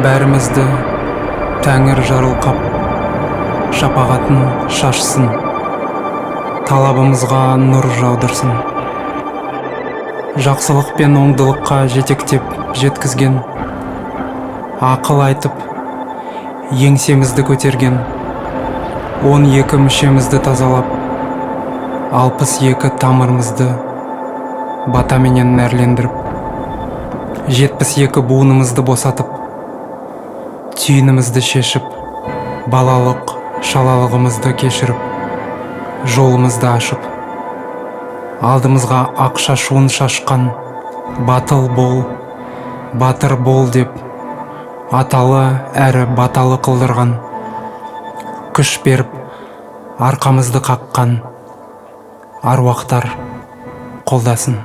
бәрімізді тәңір жарылқап шапағатын шашсын, талабымызға нұр жаудырсын. Жақсылық пен оңдылыққа жетектеп жеткізген, ақыл айтып еңсемізді көтерген, 12 мүшемізді тазалап, 62 тамырымызды батаменен нәрлендіріп, 72 буынымызды босатып, түйінімізді шешіп, балалық шалалығымызды кешіріп, жолымызды ашып, алдымызға ақ шашуын шашқан, батыл бол, батыр бол деп, аталы әрі баталы қылдырған, күш беріп, арқамызды қаққан аруақтар қолдасын.